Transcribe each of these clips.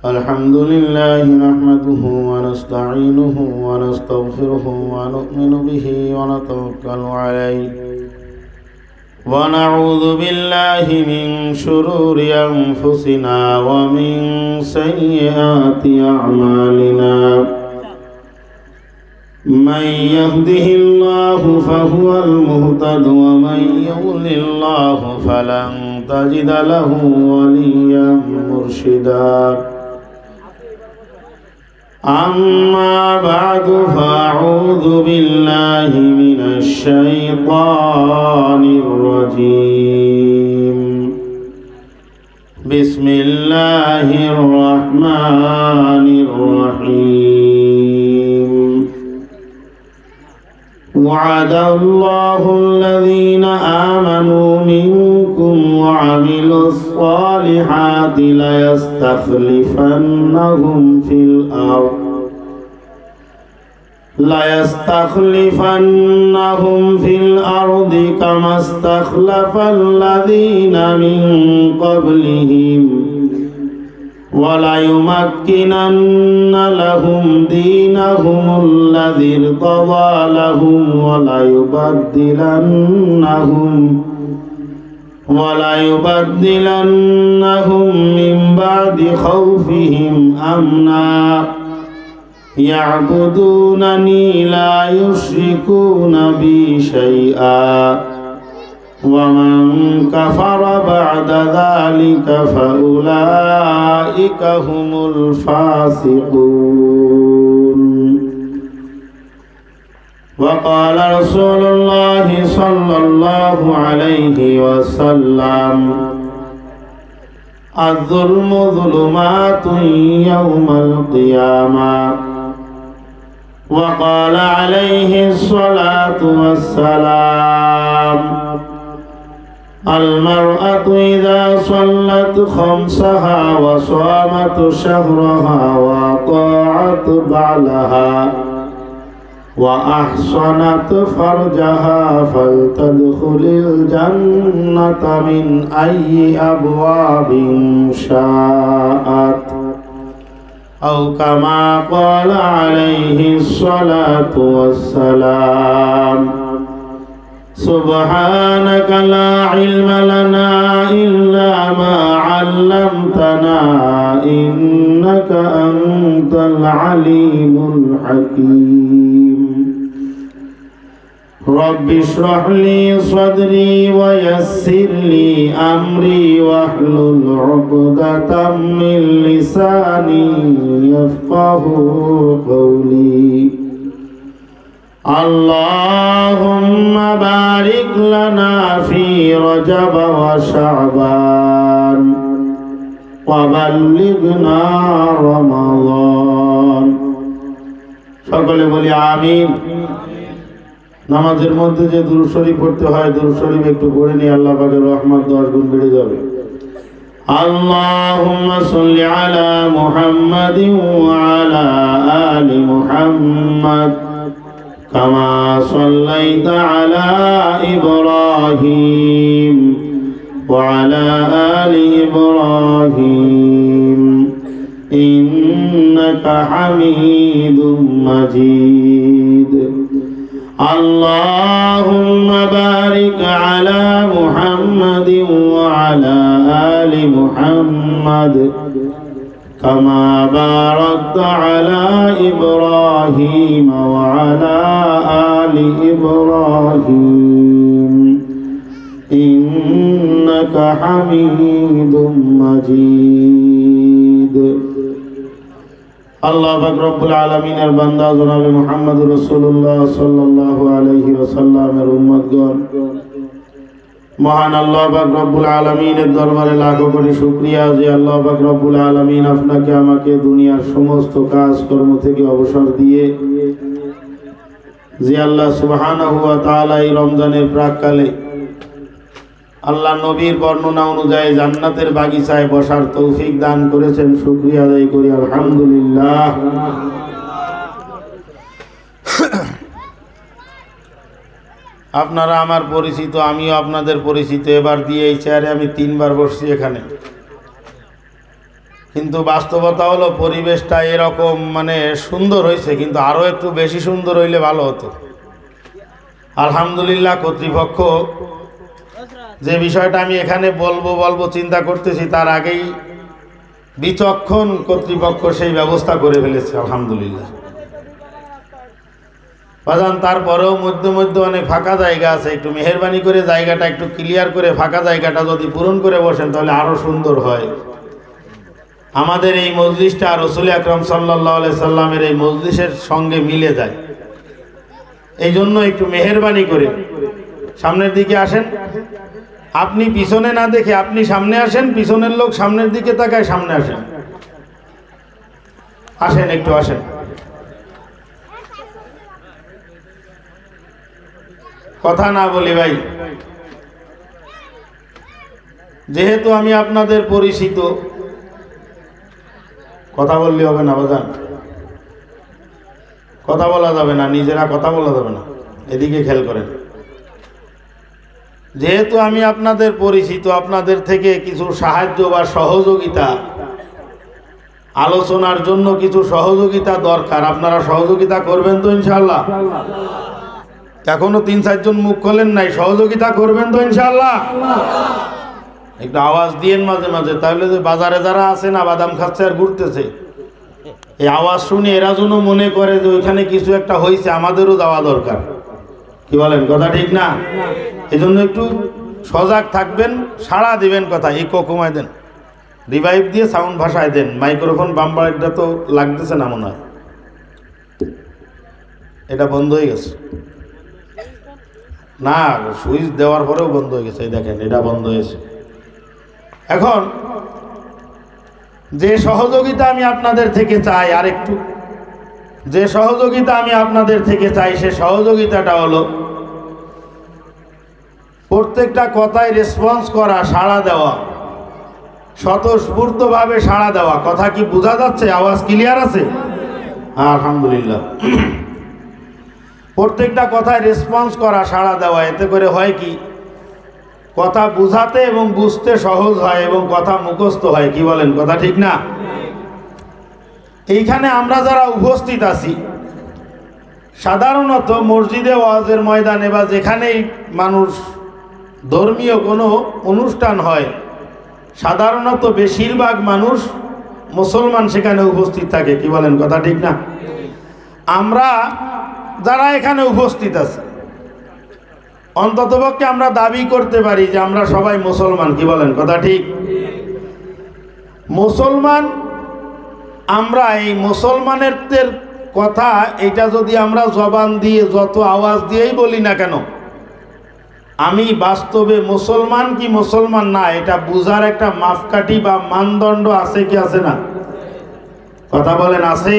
الحمد لله نحمده ونستعينه ونستغفره ونؤمن به ونتوكل عليه ونعوذ بالله من شرور أنفسنا ومن سيئات أعمالنا من يهده الله فهو المهتد ومن يضلل الله فلن تجد له وليا مرشدا أما بعد فأعوذ بالله من الشيطان الرجيم بسم الله الرحمن الرحيم وعد الله الذين آمنوا منكم وعملوا الصالحات ليستخلفنهم في الأرض كما استخلف الذين من قبلهم وليمكنن لهم دينهم الذي ارتضى لهم وليبدلنهم من بعد خوفهم أمنا يعبدونني لا يشركون بي شيئا ومن كفر بعد ذلك فأولئك هم الفاسقون. وقال رسول الله صلى الله عليه وسلم الظلم ظلمات يوم القيامة. وقال عليه الصلاة والسلام المرأة إذا صلت خمسها وصامت شهرها وأطاعت بعلها وأحصنت فرجها فلتدخل الجنة من أي أبواب شاءت أو كما قال عليه الصلاة والسلام. سبحانك لا علم لنا إلا ما علمتنا إنك أنت العليم الحكيم. رب اشرح لي صدري ويسر لي أمري واحلل عقدة من لساني يفقه قولي. اللهم بارك لنا في رجب وشعبان وبلغنا رمضان. সকলে বলি আমিন। নামাজের মধ্যে যে দুরূদ শরীফ পড়তে হয় দুরূদ শরীফ একটু পড়ে নিয়ে আল্লাহ পাকের রহমত 10 গুণ বেড়ে যাবে। আল্লাহুম্মা সাল্লি আলা মুহাম্মাদিন ওয়া আলা আলি মুহাম্মাদ كما صليت على إبراهيم وعلى آل إبراهيم إنك حميد مجيد. اللهم بارك على محمد وعلى آل محمد كما باركت على إبراهيم وعلى آل إبراهيم إنك حميد مجيد. আল্লাহ পাক রব্বুল আলামিনের বান্দা জনাবে মুহাম্মদুর রাসূলুল্লাহ সাল্লাল্লাহু আলাইহি ওয়াসাল্লামের উম্মতগণ, মহান আল্লাহ পাক রব্বুল আলামিনের দরবারে লাখো কোটি শুকরিয়া যে আল্লাহ পাক রব্বুল আলামিন আপনাকে আমাকে দুনিয়ার সমস্ত কাজকর্ম থেকে অবসর দিয়ে যে আল্লাহ সুবহানাহু ওয়া তাআলা এই রমজানের প্রাককালে আল্লাহ নবীর বর্ণনা অনুযায়ী জান্নাতের বাগিচায় বসার তৌফিক দান করেছেন। শুকরিয়া আদায় করি আলহামদুলিল্লাহ। আপনারা আমার পরিচিত, আমিও আপনাদের পরিচিত। এবার দিয়ে এই চেয়ারে আমি 3 বার বসছি। এখানে কিন্তু বাস্তবতা হলো পরিবেশটা এরকম মানে সুন্দর হয়েছে, কিন্তু আরও একটু বেশি সুন্দর হইলে ভালো হতো। আলহামদুলিল্লাহ কর্তৃপক্ষ যে বিষয়টা আমি এখানে বলবো চিন্তা করতেছি, তার আগেই বিচক্ষণ কর্তৃপক্ষ সেই ব্যবস্থা করে ফেলেছে আলহামদুলিল্লাহ। বাজান তারপরেও মধ্যে মধ্যে অনেক ফাঁকা জায়গা আছে, একটু মেহেরবানি করে জায়গাটা একটু ক্লিয়ার করে ফাঁকা জায়গাটা যদি পূরণ করে বসেন তাহলে আরো সুন্দর হয়। আমাদের এই মজলিসটা রাসূল আকরাম সাল্লাল্লাহু আলাইহি সাল্লামের এই মজলিসের সঙ্গে মিলে যায়, এই জন্য একটু মেহেরবানি করে সামনের দিকে আসেন। আপনি পিছনে না দেখে আপনি সামনে আসেন, পিছনের লোক সামনের দিকে তাকায় সামনে আসেন। আসেন একটু আসেন। কথা না বলি ভাই, যেহেতু আমি আপনাদের পরিচিত, কথা বললে হবে না বাজান, কথা বলা যাবে না, নিজেরা কথা বলা যাবে না, এদিকে খেয়াল করেন। যেহেতু আমি আপনাদের পরিচিত, আপনাদের থেকে কিছু সাহায্য বা সহযোগিতা, আলোচনার জন্য কিছু সহযোগিতা দরকার, আপনারা সহযোগিতা করবেন তো ইনশাআল্লাহ? এখনো 3-4 জন মুখ খোলেন নাই, সহযোগিতা করবেন তো ইনশাআল্লাহ? একটু আওয়াজ দিয়েন মাঝে মাঝে, তাহলে যে বাজারে যারা আছে না বাদাম খাচ্ছে আর ঘুরতেছে, এই আওয়াজ শুনে এরা যেন মনে করে যে ওইখানে কিছু একটা হয়েছে, আমাদেরও যাওয়া দরকার। কি বলেন, কথা ঠিক না? এই জন্য একটু সজাগ থাকবেন, সাড়া দিবেন, কথা ইকো কমায় দেন, রিভাইভ দিয়ে সাউন্ড ভাষায় দেন। মাইক্রোফোন বাম্পারটা তো লাগতেছে না মনে হয়, এটা বন্ধ হয়ে গেছে না, সুইচ দেওয়ার পরেও বন্ধ হয়ে গেছে, এই দেখেন এটা বন্ধ হয়েছে। এখন যে সহযোগিতা আমি আপনাদের থেকে চাই, আর একটু যে সহযোগিতা আমি আপনাদের থেকে চাই, সে সহযোগিতাটা হলো প্রত্যেকটা কথায় রেসপন্স করা, সাড়া দেওয়া, স্বতঃস্ফূর্তভাবে সাড়া দেওয়া। কথা কি বোঝা যাচ্ছে? আওয়াজ ক্লিয়ার আছে? আলহামদুলিল্লাহ। প্রত্যেকটা কথায় রেসপন্স করা, সাড়া দেওয়া, এতে করে হয় কি, কথা বুঝাতে এবং বুঝতে সহজ হয় এবং কথা মুখস্থ হয়। কি বলেন, কথা ঠিক না? এইখানে আমরা যারা উপস্থিত আছি, সাধারণত মসজিদে, ওয়াজের ময়দানে বা যেখানেই মানুষ ধর্মীয় কোনো অনুষ্ঠান হয়, সাধারণত বেশিরভাগ মানুষ মুসলমান সেখানে উপস্থিত থাকে। কি বলেন, কথা ঠিক না? আমরা যারা এখানে উপস্থিত আছে, অন্ততপক্ষে আমরা দাবি করতে পারি যে আমরা সবাই মুসলমান। কি বলেন, কথা ঠিক? মুসলমান আমরা, এই মুসলমানের কথা এটা যদি আমরা জবান দিয়ে যত আওয়াজ দিয়েই বলি না কেন, আমি বাস্তবে মুসলমান কি মুসলমান না এটা বুঝার একটা মাপকাঠি বা মানদণ্ড আছে কি আছে না? কথা বলেন, আছে?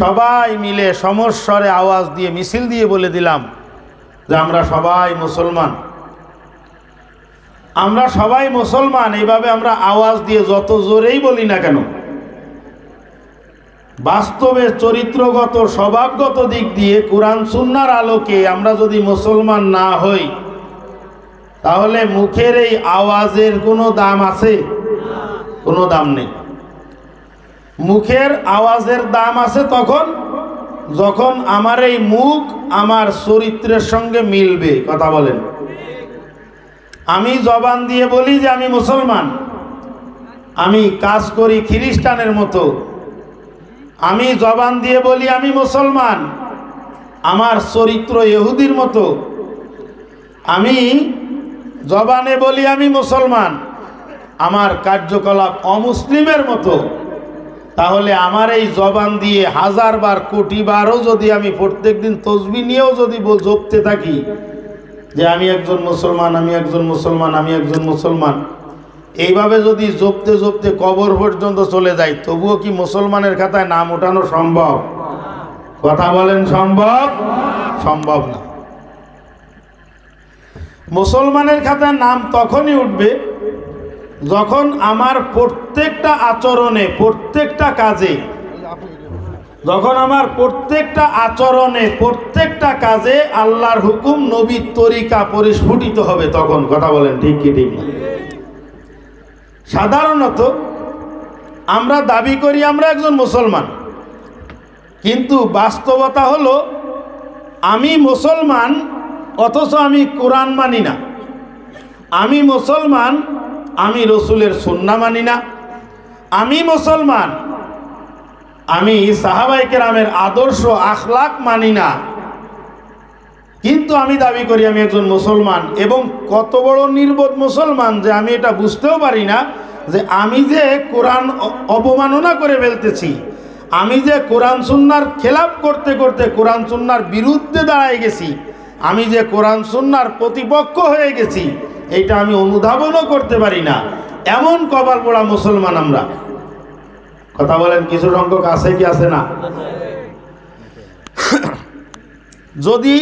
সবাই মিলে সমস্বরে আওয়াজ দিয়ে মিছিল দিয়ে বলে দিলাম যে আমরা সবাই মুসলমান, আমরা সবাই মুসলমান। এইভাবে আমরা আওয়াজ দিয়ে যত জোরেই বলি না কেন, বাস্তবে চরিত্রগত, স্বভাবগত দিক দিয়ে কোরআন সুন্নাহর আলোকে আমরা যদি মুসলমান না হই, তাহলে মুখের এই আওয়াজের কোনো দাম আছে? কোনো দাম নেই। মুখের আওয়াজের দাম আছে তখন যখন আমার এই মুখ আমার চরিত্রের সঙ্গে মিলবে। কথা বলেন। আমি জবান দিয়ে বলি যে আমি মুসলমান, আমি কাজ করি খ্রিস্টানের মতো। আমি জবান দিয়ে বলি আমি মুসলমান, আমার চরিত্র ইহুদির মতো। আমি জবানে বলি আমি মুসলমান, আমার কার্যকলাপ অমুসলিমের মতো। তাহলে আমার এই জবান দিয়ে 1000 বার, কোটি বারও যদি আমি প্রত্যেকদিন তসবিহ নিয়েও যদি জপতে থাকি যে আমি একজন মুসলমান, আমি একজন মুসলমান, আমি একজন মুসলমান, এইভাবে যদি জপতে জপতে কবর পর্যন্ত চলে যায়, তবুও কি মুসলমানের খাতায় নাম ওঠানো সম্ভব? কথা বলেন, সম্ভব? সম্ভব না। মুসলমানের খাতায় নাম তখনই উঠবে যখন আমার প্রত্যেকটা আচরণে, প্রত্যেকটা কাজে, যখন আমার প্রত্যেকটা আচরণে, প্রত্যেকটা কাজে আল্লাহর হুকুম, নবীর তরিকা পরিস্ফুটিত হবে তখন। কথা বলেন, ঠিক কি ঠিক না? সাধারণত আমরা দাবি করি আমরা একজন মুসলমান, কিন্তু বাস্তবতা হলো আমি মুসলমান অথচ আমি কোরআন মানি না। আমি মুসলমান, আমি রসুলের সুন্নাহ মানি না। আমি মুসলমান, আমি সাহাবায়ে কেরামের আদর্শ আখলাক মানি না, কিন্তু আমি দাবি করি আমি একজন মুসলমান। এবং কত বড় নির্বোধ মুসলমান যে আমি এটা বুঝতেও পারি না যে আমি যে কোরআন অবমাননা করে ফেলতেছি, আমি যে কোরআন সুন্নাহর খেলাপ করতে করতে কোরআন সুন্নাহর বিরুদ্ধে দাঁড়ায় গেছি, আমি যে কোরআন সুন্নাহর প্রতিপক্ষ হয়ে গেছি, এটা আমি অনুধাবনও করতে পারি না। এমন কপাল পোড়া মুসলমান আমরা। কথা বলেন, কিছু সংখ্যক আছে কি আছে না? যদি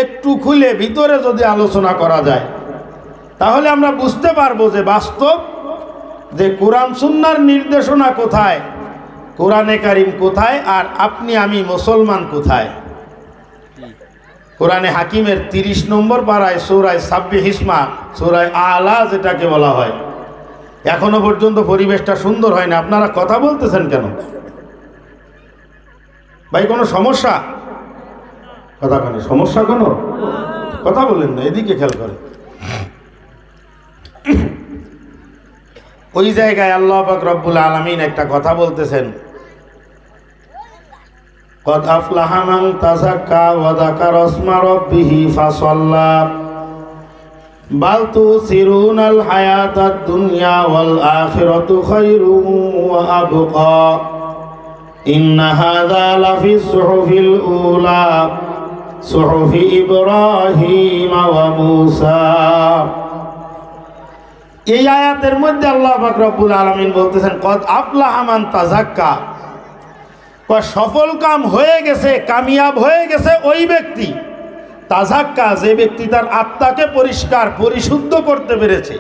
একটু খুলে ভিতরে যদি আলোচনা করা যায় তাহলে আমরা বুঝতে পারবো যে বাস্তব যে কোরআন সুন্নাহর নির্দেশনা কোথায়, কোরআনে কারিম কোথায়, আর আপনি আমি মুসলমান কোথায়। কোরআনে হাকিমের 30 নম্বর পারায় সূরা সাব্বিহ ইসমা, সূরা আলা যেটাকে বলা হয়, এখনো পর্যন্ত পরিবেশটা সুন্দর হয় না। আপনারা কথা বলতেছেন কেন ভাই? কোনো সমস্যা? কথা কেন সমস্যা? কোনো কথা বলেন না, এদিকে খেয়াল করে। ওই জায়গায় আল্লাহ পাক রব্বুল আলামিন একটা কথা বলতেছেন, কদ আফলাহা মান তাযাক্কা ওয়া যাকারা ইসমা রাব্বিহি ফাসাল্লা বাল তুসিরুনাল হায়াতাদ দুনিয়া ওয়াল আখিরাতু খায়রুন ওয়া আবকা ইন্না হাযা লাফিস সুহুফিল উলা সুহুফি ইব্রাহিম ওয়া মূসা। এই আয়াতের মধ্যে আল্লাহ পাক রব্বুল আলামিন বলতেছেন কদ আফলাহা মান তাযাক্কা, সফল কাম হয়ে গেছে, কামিয়াব হয়ে গেছে ওই ব্যক্তি। তাযাক্কা, যে ব্যক্তি তার আত্মাকে পরিষ্কার পরিশুদ্ধ করতে পেরেছে,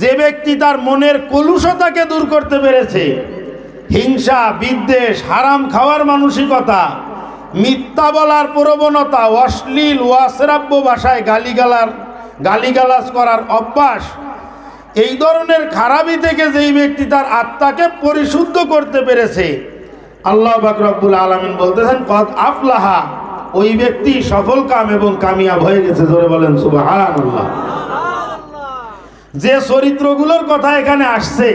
যে ব্যক্তি তার মনের কলুষতাকে দূর করতে পেরেছে, হিংসা, বিদ্বেষ, হারাম খাওয়ার মানসিকতা, মিথ্যা বলার প্রবণতা, অশ্লীল ওয়াশ্রাব্য ভাষায় গালিগালাজ করার অভ্যাস, এই ধরনের খারাপি থেকে যেই ব্যক্তি তার আত্মাকে পরিশুদ্ধ করতে পেরেছে, আল্লাহ পাক রব্বুল আলামিন বলতেছেন কদ আফলাহা, ওই ব্যক্তি সফল কাম এবং কামিয়াব হয়ে গেছে। জোরে বলেন সুবহানাল্লাহ। যে চরিত্রগুলোর কথা এখানে আসছে,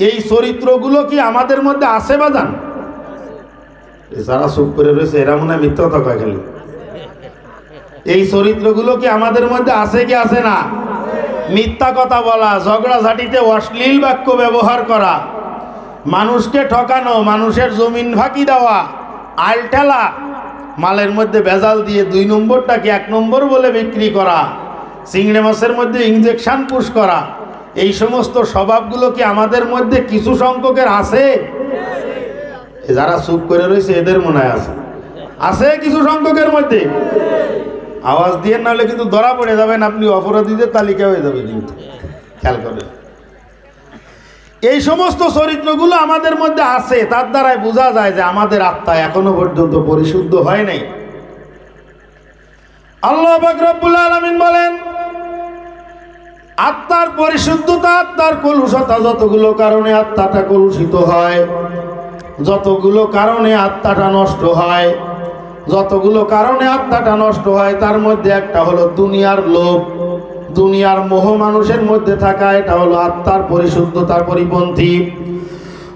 এই চরিত্রগুলো কি আমাদের মধ্যে আছে বাজান? যারা চুপ করে রয়েছে এরা মনে হয় মিথ্যা কথা কয় খালি। এই চরিত্রগুলো কি আমাদের মধ্যে আছে কি আছে না? মিথ্যা কথা বলা, ঝগড়াঝাটিতে অশ্লীল বাক্য ব্যবহার করা, মানুষকে ঠকানো, মানুষের জমিন ফাঁকি দেওয়া, আলঠেলা, মালের মধ্যে ভেজাল দিয়ে 2 নম্বরটাকে 1 নম্বর বলে বিক্রি করা, চিংড়ি মাছের মধ্যে ইনজেকশন পুশ করা, এই সমস্ত স্বভাবগুলো কি আমাদের মধ্যে কিছু সংখ্যকের আছে? যারা চুপ করে রয়েছে এদের মনে হয় আছে, আছে কিছু সংখ্যকের মধ্যে। আওয়াজ দিয়ে নাহলে কিন্তু ধরা পড়ে যাবেন, আপনি অপরাধীদের তালিকা হয়ে যাবে কিন্তু। খেয়াল করেন, এই সমস্ত চরিত্রগুলো আমাদের মধ্যে আছে, তার দ্বারাই বোঝা যায় যে আমাদের আত্মা এখনো পর্যন্ত পরিশুদ্ধ হয় নাই। আল্লাহ পাক রব্বুল আলামিন বলেন আত্মার পরিশুদ্ধতা, আত্মার কলুষতা, যতগুলো কারণে আত্মাটা কলুষিত হয়, যতগুলো কারণে আত্মাটা নষ্ট হয়, যতগুলো কারণে আত্মাটা নষ্ট হয়, তার মধ্যে একটা হলো দুনিয়ার লোভ, দুনিয়ার মোহ মানুষের মধ্যে থাকা, এটা হলো আত্মার পরিশুদ্ধতার পরিপন্থী।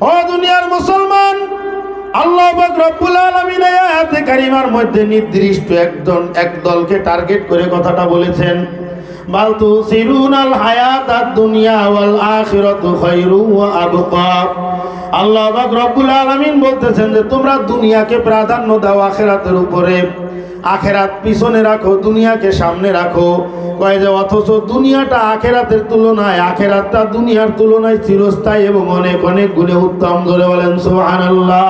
ও দুনিয়ার মুসলমান, আল্লাহ পাক রব্বুল আলামিন আয়াতে কারিমার মধ্যে নির্দিষ্ট এক দলকে টার্গেট করে কথাটা বলেছেন, বাল তুসিরুনাল হায়াতাদ দুনিয়া ওয়াল আখিরাতু খায়রুন ওয়া আবকা। আল্লাহ পাক রব্বুল আলামিন বলতেছেন যে তোমরা দুনিয়াকে প্রাধান্য দাও আখিরাতের উপরে, আখিরাত পিছনে রাখো, দুনিয়াকে সামনে রাখো। কয় যে অথচ দুনিয়াটা আখিরাতের তুলনায়, আখিরাতটা দুনিয়ার তুলনায় চিরস্থায়ী এবং অনেক অনেক গুণে উত্তম। ধরে বলেন সুবহানাল্লাহ।